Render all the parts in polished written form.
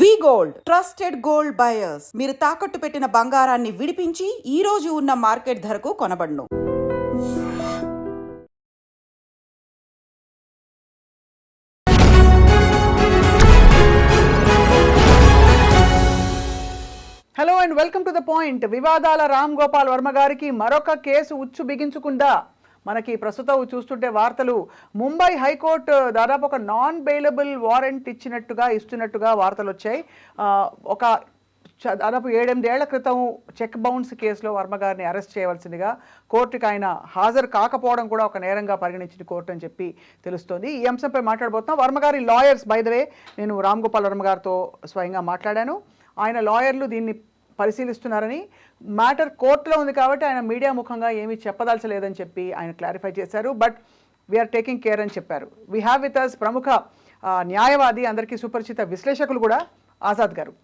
వి gold trusted gold buyers. మీరు తాకట్టు పెట్టిన బంగారాన్ని విడిపించి ఈ రోజు ఉన్న మార్కెట్ ధరకు కొనబడును. Hello and welcome to the point. వివాదాల రామ్ గోపాల్ వర్మ గారికి మరొక కేసు ఉచ్చు బిగించుకుందా? మనకి ప్రస్తుతం చూస్తుంటే వార్తలు, ముంబై హైకోర్టు దాదాపు ఒక నాన్ బెయిలబుల్ వారెంట్ ఇస్తున్నట్టుగా వార్తలు వచ్చాయి. దాదాపు 7-8 ఏళ్ల క్రితం చెక్ బౌన్స్ కేసులో వర్మ గారిని అరెస్ట్ చేయవలసిందిగా కోర్టుకి ఆయన హాజరు కాకపోవడం కూడా ఒక నేరంగా పరిగణించిన కోర్టు అని చెప్పి తెలుస్తోంది. ఈ అంశంపై మాట్లాడబోతున్నాం. వర్మ గారి లాయర్స్, బై ద వే, నేను రామ్ గోపాల్ వర్మ గారితో స్వయంగా మాట్లాడాను. ఆయన లాయర్లు దీన్ని పరిశీలిస్తున్నారని, మ్యాటర్ కోర్టులో ఉంది కాబట్టి ఆయన మీడియా ముఖంగా ఏమీ చెప్పదలచలేదని చెప్పి ఆయన క్లారిఫై చేశారు. బట్ వీఆర్ టేకింగ్ కేర్ అని చెప్పారు. వీ హ్యావ్ విత్ అస్ ప్రముఖ న్యాయవాది, అందరికీ సుపరిచిత విశ్లేషకులు కూడా, ఆజాద్ గారు.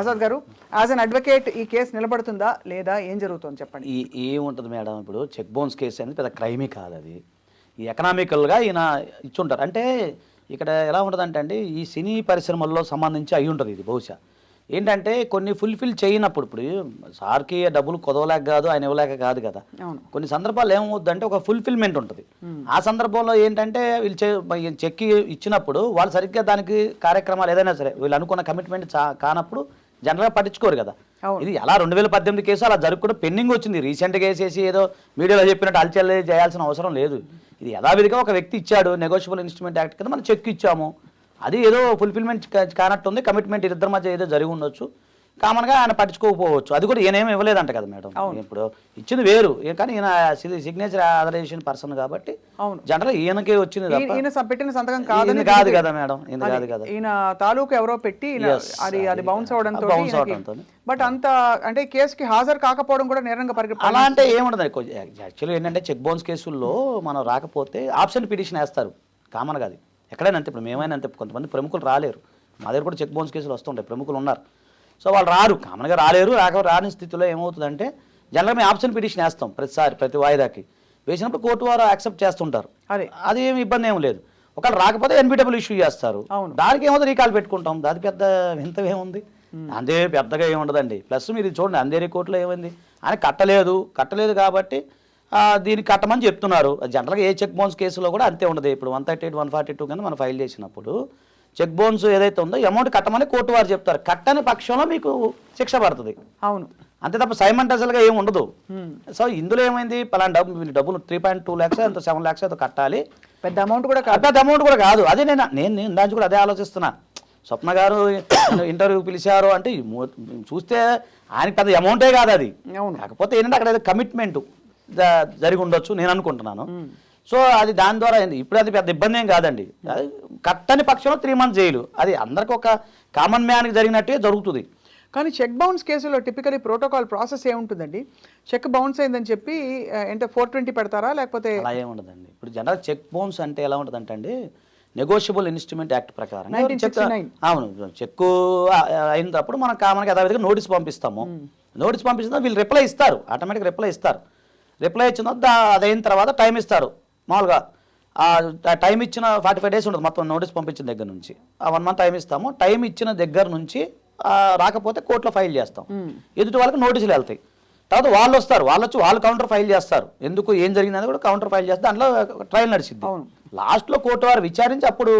ఆజాద్ గారు, యాజ్ అన్ అడ్వకేట్ ఈ కేసు నిలబడుతుందా లేదా, ఏం జరుగుతుంది చెప్పండి. ఏముంటుంది మేడం, ఇప్పుడు చెక్ బౌన్స్ కేసు అనేది పెద్ద క్రైమే కాదు. అది ఈ ఎకనామికల్గా ఈయన ఇచ్చుంటారు. అంటే ఇక్కడ ఎలా ఉంటుందంటే అండి, ఈ సినీ పరిశ్రమల్లో సంబంధించి అయి ఉంటుంది ఇది. బహుశా ఏంటంటే కొన్ని ఫుల్ఫిల్ చేయనప్పుడు, ఇప్పుడు సార్కి డబ్బులు కుదవలేక కాదు, ఆయన ఇవ్వలేక కాదు కదా. కొన్ని సందర్భాలు ఏమవుద్దంటే ఒక ఫుల్ఫిల్మెంట్ ఉంటుంది. ఆ సందర్భంలో ఏంటంటే వీళ్ళు చెక్ ఇచ్చినప్పుడు వాళ్ళు సరిగ్గా దానికి కార్యక్రమాలు ఏదైనా సరే వీళ్ళు అనుకున్న కమిట్మెంట్ కానప్పుడు జనరల్గా పట్టించుకోరు కదా. ఇది అలా 2018 కేసు అలా జరుపుకుంటూ పెండింగ్ వచ్చింది. రీసెంట్గా వేసేసి ఏదో మీడియాలో చెప్పినట్టు అల్చల్ చేయాల్సిన అవసరం లేదు. ఇది యథావిధిగా ఒక వ్యక్తి ఇచ్చాడు, నెగోషియబుల్ ఇన్స్ట్రుమెంట్ యాక్ట్ కింద మనం చెక్ ఇచ్చాము, అది ఏదో ఫుల్ఫిల్మెంట్ కానట్టుంది, కమిట్మెంట్ ఇద్దరి మధ్య ఏదో జరిగి ఉండొచ్చు, కామన్గా ఆయన పట్టించుకోకపోవచ్చు. అది కూడా ఈయనేమి ఇవ్వలేదంట కదా మేడం. ఇప్పుడు ఇచ్చింది వేరు, కానీ ఈయన సిగ్నేచర్ ఆథరైజేషన్ పర్సన్ కాబట్టి జనరల్ ఈయనకే వచ్చింది పెట్టిన సంతకం కాదు కదా మేడం. ఈయన కాదు కదా, ఈయన తాలూకు ఎవరో పెట్టి అది బౌన్స్ అవడంతో. బట్ అంత అంటే కేసుకి హాజరు కాకపోవడం కూడా నేరంగా పరిగణించాలి. అలా అంటే ఏముండదు. యాక్చువల్లీ ఏంటంటే చెక్ బౌన్స్ కేసుల్లో మనం రాకపోతే ఆప్షన్ పిటిషన్ వేస్తారు కామన్గా. అది ఎక్కడైనా అంతే, ఇప్పుడు మేమైనా అంతే. కొంతమంది ప్రముఖులు రాలేరు, మా దగ్గర కూడా చెక్ బౌన్స్ కేసులు వస్తుంటాయి, ప్రముఖులు ఉన్నారు. సో వాళ్ళు రారు, కామన్గా రాలేరు. రాని స్థితిలో ఏమవుతుందంటే జనరల్గా మేము ఆప్షన్ పిటిషన్ వేస్తాం ప్రతి వాయిదాకి. వేసినప్పుడు కోర్టు వారు యాక్సెప్ట్ చేస్తుంటారు, అది ఏమి ఇబ్బంది ఏమి లేదు. ఒకవేళ రాకపోతే ఎన్బిడబ్ల్యూ ఇష్యూ చేస్తారు, దానికి ఏమవుతుంది రీకాల్ పెట్టుకుంటాం. దాని పెద్ద వింతేముంది, అంతే పెద్దగా ఏముండదండి. ప్లస్ మీరు చూడండి, అందేరి కోర్టులో ఏమైంది, ఆయన కట్టలేదు కాబట్టి దీనికి కట్టమని చెప్తున్నారు. జనరల్గా ఏ చెక్ బౌన్స్ కేసులో కూడా అంతే ఉండదు. ఇప్పుడు 138, 142 కింద మనం ఫైల్ చేసినప్పుడు చెక్ బౌన్స్ ఏదైతే ఉందో అమౌంట్ కట్టమని కోర్టు వారు చెప్తారు. కట్టని పక్షంలో మీకు శిక్ష పడుతుంది. అవును, అంతే తప్ప సైమంటల్గా ఏమి ఉండదు. సో ఇందులో ఏమైంది, పలానా డబ్బులు 3.2 lakhs ఎంత 7 lakhs అయితే కట్టాలి. పెద్ద అమౌంట్ కూడా కాదు. అదే నేను దాని కూడా అదే ఆలోచిస్తున్నా. స్వప్న గారు ఇంటర్వ్యూ పిలిచారు అంటే చూస్తే ఆయనకి పెద్ద అమౌంటే కాదు అది. కాకపోతే ఏంటంటే అక్కడ కమిట్మెంట్ జరిగి ఉండొచ్చు నేను అనుకుంటున్నాను. సో అది దాని ద్వారా ఇప్పుడు అది పెద్ద ఇబ్బంది ఏం కాదండి. కట్టని పక్షంలో 3 months జైలు, అది అందరికి ఒక కామన్ మ్యాన్కి జరిగినట్టే జరుగుతుంది. కానీ చెక్ బౌన్స్ కేసులో టిపికలీ ప్రోటోకాల్ ప్రాసెస్ ఏముంటుందండి? చెక్ బౌన్స్ అయిందని చెప్పి అంటే 420 పెడతారా, లేకపోతే అలా ఏముండదండి. ఇప్పుడు జనరల్ చెక్ బౌన్స్ అంటే ఎలా ఉంటుందంటే అండి, నెగోషియబుల్ ఇన్స్ట్రుమెంట్ యాక్ట్ ప్రకారం. అవును, చెక్ అయినప్పుడు మనం కామన్గా యథావిధిగా నోటీస్ పంపిస్తాము. నోటీస్ పంపిస్తున్నా వీళ్ళు రిప్లై ఇస్తారు, ఆటోమేటిక్గా రిప్లై ఇస్తారు. రిప్లై ఇచ్చిన అదైన తర్వాత టైం ఇస్తారు. మామూలుగా టైం ఇచ్చిన 45 days ఉంటుంది మొత్తం నోటీస్ పంపించిన దగ్గర నుంచి. 1 month టైం ఇస్తాము. టైం ఇచ్చిన దగ్గర నుంచి రాకపోతే కోర్టులో ఫైల్ చేస్తాం. ఎదుటి వాళ్ళకి నోటీసులు వెళ్తాయి. తర్వాత వాళ్ళు వస్తారు, వాళ్ళు కౌంటర్ ఫైల్ చేస్తారు. ఎందుకు ఏం జరిగిందని కూడా కౌంటర్ ఫైల్ చేస్తే దాంట్లో ట్రయల్ నడిచింది. లాస్ట్లో కోర్టు వారు విచారించి అప్పుడు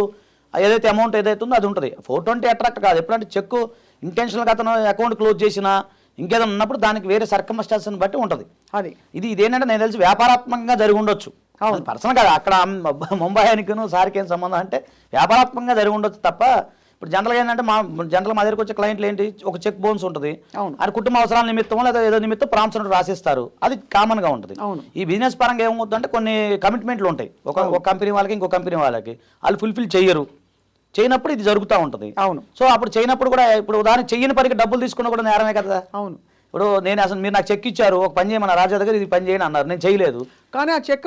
ఏదైతే అమౌంట్ ఏదైతే ఉందో అది ఉంటుంది. 420 అట్రాక్ట్ కాదు. ఎప్పుడంటే చెక్ ఇంటెన్షనల్గా అతను అకౌంట్ క్లోజ్ చేసినా ఇంకేదైనా ఉన్నప్పుడు దానికి వేరే సర్కమ్స్టాన్స్ని బట్టి ఉంటుంది. ఇదేంటంటే నేను తెలిసి వ్యాపారాత్మకంగా జరిగి ఉండొచ్చు, పర్సనల్ కాదు. అక్కడ ముంబై ఆయనకును సార్కి ఏం సంబంధం అంటే వ్యాపారాత్మకంగా జరిగి ఉండొచ్చు తప్ప. ఇప్పుడు జనరల్గా ఏంటంటే మా దగ్గరకు వచ్చే క్లయింట్లు ఏంటి, ఒక చెక్ బౌన్స్ ఉంటుంది, ఆయన కుటుంబ అవసరాల నిమిత్తం లేదా ఏదో నిమిత్తం ప్రాంప్స్ రాసిస్తారు, అది కామన్గా ఉంటుంది. ఈ బిజినెస్ పరంగా ఏమవుతుందంటే కొన్ని కమిట్మెంట్లు ఉంటాయి, ఒక కంపెనీ వాళ్ళకి ఇంకో కంపెనీ వాళ్ళకి, వాళ్ళు ఫుల్ఫిల్ చేయనప్పుడు ఇది జరుగుతూ ఉంటుంది. అవును. సో అప్పుడు చేయనప్పుడు కూడా, ఇప్పుడు ఉదాహరణ చెయ్యని పనికి డబ్బులు తీసుకున్నా కూడా నేరమే కదా. అవును. ఇప్పుడు నేను అసలు మీరు నాకు చెక్ ఇచ్చారు, ఒక పని చేయమన్న రాజా దగ్గర, ఇది పని చేయని అన్నారు, నేను చేయలేదు, కానీ ఆ చెక్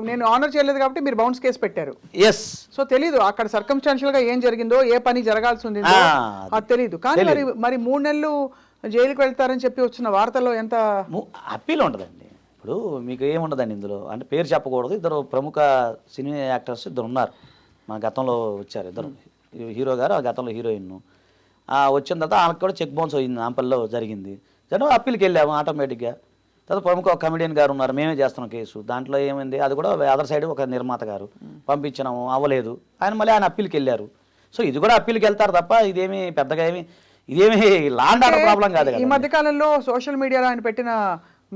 నేను ఆనర్ చేయలేదు కాబట్టి మీరు బౌన్స్ కేసు పెట్టారు. ఎస్. సో తెలీదు అక్కడ సర్కమ్స్టాన్షియల్ గా ఏం జరిగిందో, ఏ పని జరగాల్సి ఉంది అది తెలీదు. కానీ మరి 3 నెలలు జైలుకి వెళ్తారని చెప్పి వచ్చిన వార్తల్లో ఎంత అప్పీల్ ఉంటుందండి. ఇప్పుడు మీకు ఏముండదండి ఇందులో, అంటే పేరు చెప్పకూడదు. 2 ప్రముఖ సినీ యాక్టర్స్ 2 ఉన్నారు, మన గతంలో వచ్చారు. 2 హీరో గారు, ఆ గతంలో హీరోయిన్. వచ్చిన తర్వాత ఆమెకు కూడా చెక్ బౌన్స్ అయింది, నాంపల్లిలో జరిగింది. జనం అప్పీల్కి వెళ్ళాము ఆటోమేటిక్గా. తర్వాత ప్రముఖ కమెడియన్ గారు ఉన్నారు, మేమే చేస్తున్నాం కేసు. దాంట్లో ఏమైంది, అది కూడా అదర్ సైడ్ ఒక నిర్మాత గారు పంపించినాము, అవ్వలేదు. ఆయన అప్పీల్కి వెళ్ళారు. సో ఇది కూడా అప్పీల్కి వెళ్తారు తప్ప ఇదేమి పెద్దగా ఇదేమి లాండ్ ఆర్డర్ ప్రాబ్లం కాదు. ఈ మధ్య కాలంలో సోషల్ మీడియాలో ఆయన పెట్టిన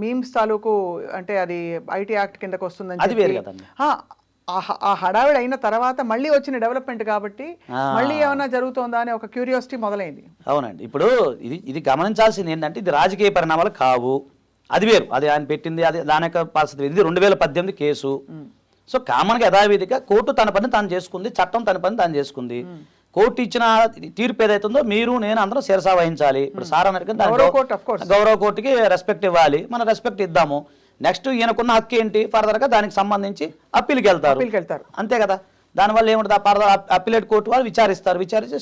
మీమ్స్ తాలూకు అంటే అది ఐటీ యాక్ట్ కిందకు వస్తుందని అది వేరు కదండి. ఆ హడావిడి అయిన తర్వాత మళ్ళీ వచ్చిన డెవలప్మెంట్ కాబట్టి మళ్ళీ ఏమైనా జరుగుతుందా అనే ఒక క్యూరియాసిటీ మొదలైంది. అవునండి. ఇప్పుడు ఇది గమనించాల్సింది ఏంటంటే ఇది రాజకీయ పరిణామాలు కావు, అది వేరు. అది ఆయన పెట్టింది, అది దాని యొక్క పరిస్థితి. ఇది 2018 కేసు. సో కామన్గా యథావిధిగా కోర్టు తన పని తాను చేసుకుంది, చట్టం తన పని తాను చేసుకుంది. కోర్టు ఇచ్చిన తీర్పు ఏదైతుందో మీరు నేను అందరం శిరసా వహించాలి. ఇప్పుడు సార్ అన్నట్టు గౌరవ కోర్టుకి రెస్పెక్ట్ ఇవ్వాలి, మనం రెస్పెక్ట్ ఇద్దాము. నెక్స్ట్ ఈయనకున్న హక్కు ఏంటి, ఫర్దర్గా దానికి సంబంధించి అప్పీల్కి వెళ్తారు, అంతే కదా. దానివల్ల ఏముంటుంది, ఫర్దర్ అప్పీలేట్ కోర్టు వాళ్ళు విచారించి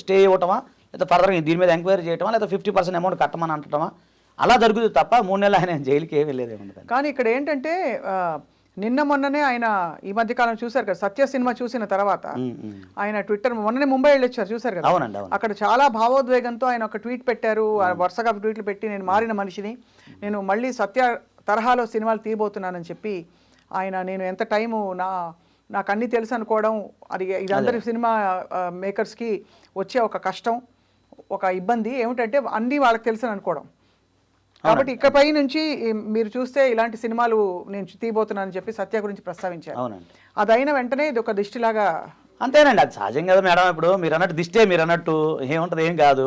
స్టే ఇవ్వటమా, లేదా ఫర్దర్గా దీని మీద ఎంక్వైరీ చేయటమా, లేదా 50% అమౌంట్ కట్టమని అంటమా, అలా జరుగుతుంది తప్ప 3 నెలలు ఆయన జైలుకి ఏమీ వెళ్ళేదేముంది. కానీ ఇక్కడ ఏంటంటే నిన్న మొన్ననే ఆయన ఈ మధ్య కాలం చూశారు కదా, సత్య సినిమా చూసిన తర్వాత ఆయన ట్విట్టర్ మొన్ననే ముంబై వెళ్ళొచ్చారు, చూశారు కదా. అవునండి. అక్కడ చాలా భావోద్వేగంతో ఆయన ఒక ట్వీట్ పెట్టారు, వరుసగా ట్వీట్లు పెట్టి నేను మారిన మనిషిని, నేను మళ్ళీ సత్య తరహాలో సినిమాలు తీయబోతున్నానని చెప్పి ఆయన నేను ఎంత టైము నాకు అన్నీ తెలుసు అనుకోవడం, అది ఇదందరి సినిమా మేకర్స్కి వచ్చే ఒక కష్టం, ఒక ఇబ్బంది ఏమిటంటే అన్నీ వాళ్ళకి తెలుసు అనుకోవడం. కాబట్టి ఇకపై నుంచి మీరు చూస్తే ఇలాంటి సినిమాలు నేను తీయబోతున్నానని చెప్పి సత్య గురించి ప్రస్తావించారు. అవునండి. అది అయిన వెంటనే ఇది ఒక దిష్టిలాగా. అంతేనండి, అది సహజం కదా మేడం. ఇప్పుడు మీరు అన్నట్టు దిష్టే, మీరు అన్నట్టు ఏముంటుంది, ఏం కాదు.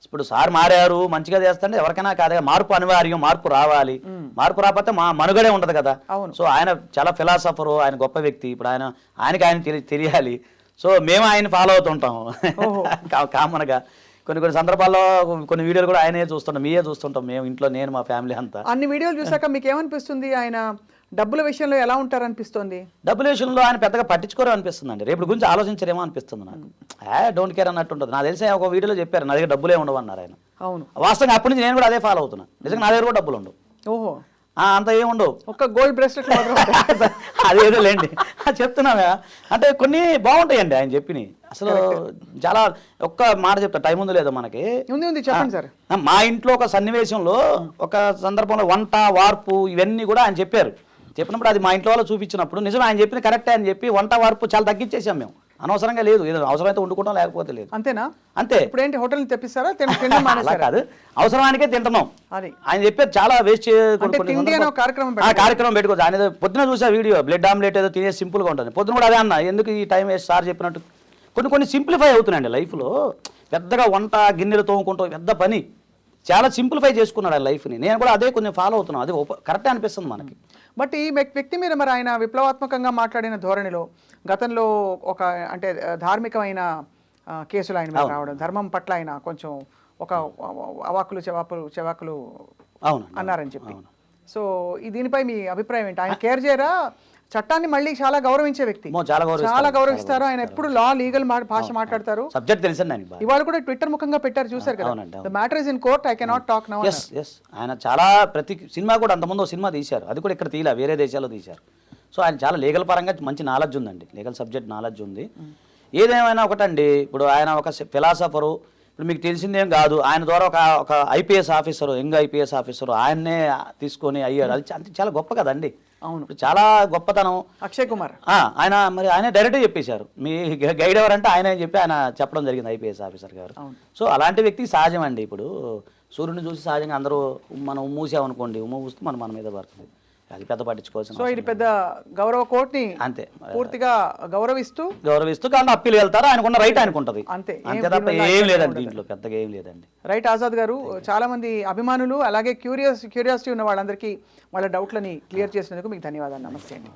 ఇప్పుడు సార్ మారారు, మంచిగా చేస్తుంటే ఎవరికైనా కాదు, మార్పు అనివార్యం, మార్పు రావాలి. మార్పు రాకపోతే మనుగడే ఉండదు కదా. సో ఆయన చాలా ఫిలాసఫరు, ఆయన గొప్ప వ్యక్తి. ఇప్పుడు ఆయనకి తెలియాలి. సో మేము ఆయన ఫాలో అవుతుంటాం కామన్గా. కొన్ని సందర్భాల్లో కొన్ని వీడియోలు కూడా ఆయనే చూస్తుంటాం, మీరే చూస్తుంటాం మేము ఇంట్లో, నేను మా ఫ్యామిలీ అంతా. అన్ని వీడియోలు చూసాక మీకు ఏమనిపిస్తుంది, ఆయన డబ్బుల విషయంలో ఎలా ఉంటారనిపిస్తుంది? డబ్బుల విషయంలో ఆయన పెద్దగా పట్టించుకోరు అనిపిస్తుంది అండి. రేపు గురించి ఆలోచించరేమో అనిపిస్తుంది నాకు. డోంట్ కేర్ అన్నట్టు ఉంటుంది. నాకు తెలిసి ఒక వీడియోలో చెప్పారు, నా దగ్గర డబ్బులే ఉండవు అన్నారు ఆయన. అవును, వాస్తవంగా అప్పటి నుంచి నేను కూడా అదే ఫాలో అవుతున్నా. నిజంగా నా దగ్గర కూడా డబ్బులు ఉండవు. ఓహో, అంత ఏముండవు, ఒక గోల్డ్ బ్రేస్లెట్ అదేదో లేండి చెప్తున్నామే. అంటే కొన్ని బాగుంటాయండి ఆయన చెప్పినవి. అసలు చాలా ఒక్క మాట చెప్తా, టైం ఉందో లేదో మనకి. చెప్పండి సార్. మా ఇంట్లో ఒక సన్నివేశంలో ఒక సందర్భంలో వంట వార్పు ఇవన్నీ కూడా ఆయన చెప్పినప్పుడు అది మా ఇంట్లో వాళ్ళు చూపించినప్పుడు నిజం ఆయన చెప్పిన కరెక్టే అని చెప్పి వంట వార్పు చాలా తగ్గించేసాం మేము. అనవసరంగా లేదు, ఏదో అవసరమైతే వండుకుంటాం, లేకపోతే లేదు. అంతేనా? అంతే. ఇప్పుడు ఏంటి, హోటల్ తెప్పిస్తారా? కాదు, అవసరానికే తింటున్నాం. అది ఆయన చెప్పేది చాలా వేస్ట్ కార్యక్రమం పెట్టుకోవచ్చు. ఆయన పొద్దున చూసా వీడియో, బ్లడ్ ఆమ్లెట్ ఏదో తినే సింపుల్ గా ఉంటుంది. పొద్దున కూడా అదే అన్న, ఎందుకు ఈ టైం వేస్ట్, సార్ చెప్పినట్టు కొన్ని సింప్లిఫై అవుతున్నాయండి లైఫ్లో. పెద్దగా వంట గిన్నెలు తోముకుంటాం, పెద్ద పని చాలా సింప్లిఫై చేసుకున్నాడు ఆ లైఫ్ని. నేను కూడా అదే కొంచెం ఫాలో అవుతున్నాను, అది కరెక్టే అనిపిస్తుంది మనకి. బట్ ఈ వ్యక్తి మీద మరి ఆయన విప్లవాత్మకంగా మాట్లాడిన ధోరణిలో గతంలో ఒక అంటే ధార్మికమైన కేసులు ఆయన మీద రావడం, ధర్మం పట్ల ఆయన కొంచెం ఒక అవాకులు చెవాకులు అన్నారని చెప్పి. సో దీనిపై మీ అభిప్రాయం ఏంటి? ఆయన కేర్ చేయరా? చట్టాన్ని మళ్ళీ చాలా గౌరవించే వ్యక్తి, చాలా గౌరవిస్తారు ఆయన. ఎప్పుడు లీగల్ భాష మాట్లాడతారు. సబ్జెక్ట్ తెలుసండి. ఇవాళ కూడా ట్విట్టర్ ముఖంగా పెట్టారు, చూసారు కదా, the matter is in court, I cannot talk now. ఆయన చాలా ప్రతి సినిమా కూడా అంతకుముందు ఒక సినిమా తీశారు, అది కూడా ఇక్కడ తీయలే, వేరే దేశాల్లో తీశారు. సో ఆయన చాలా లీగల్ పరంగా మంచి నాలెడ్జ్ ఉందండి, లీగల్ సబ్జెక్ట్ నాలెడ్జ్ ఉంది. ఏదేమైనా ఒకటండి, ఇప్పుడు ఆయన ఒక ఫిలాసఫరు. ఇప్పుడు మీకు తెలిసిందేం కాదు, ఆయన ద్వారా ఒక IPS officer, young IPS officer ఆయన్నే తీసుకొని అయ్యాడు. అది చాలా గొప్ప కదండి. అవును, చాలా గొప్పతనం. అక్షయ్ కుమార్ ఆయన డైరెక్ట్గా చెప్పేశారు, మీ గైడ్ ఎవరంటే ఆయన చెప్పి ఆయన చెప్పడం జరిగింది, ఐపీఎస్ ఆఫీసర్ గారు. సో అలాంటి వ్యక్తి సహజం అండి. ఇప్పుడు సూర్యుడిని చూసి సహజంగా అందరూ మనం మూసామనుకోండి, మూస్తే మన మీద పడుతుంది, అది పెద్ద పట్టించుకోవాల్సిన. సో ఇది పెద్ద గౌరవ కోర్టుని అంతే పూర్తిగా గౌరవిస్తూ కానీ అప్పీల్ వెళ్తారు, ఆయనకున్న రైట్ ఆయనకుంటది, అంతే తప్ప ఏం లేదండి దీంట్లో, పెద్దగా ఏం లేదండి. రైట్. ఆజాద్ గారు, చాలా మంది అభిమానులు అలాగే క్యూరియాసిటీ ఉన్న వాళ్ళందరికీ వాళ్ళ డౌట్లని క్లియర్ చేసినందుకు మీకు ధన్యవాదాలు. నమస్తే అండి.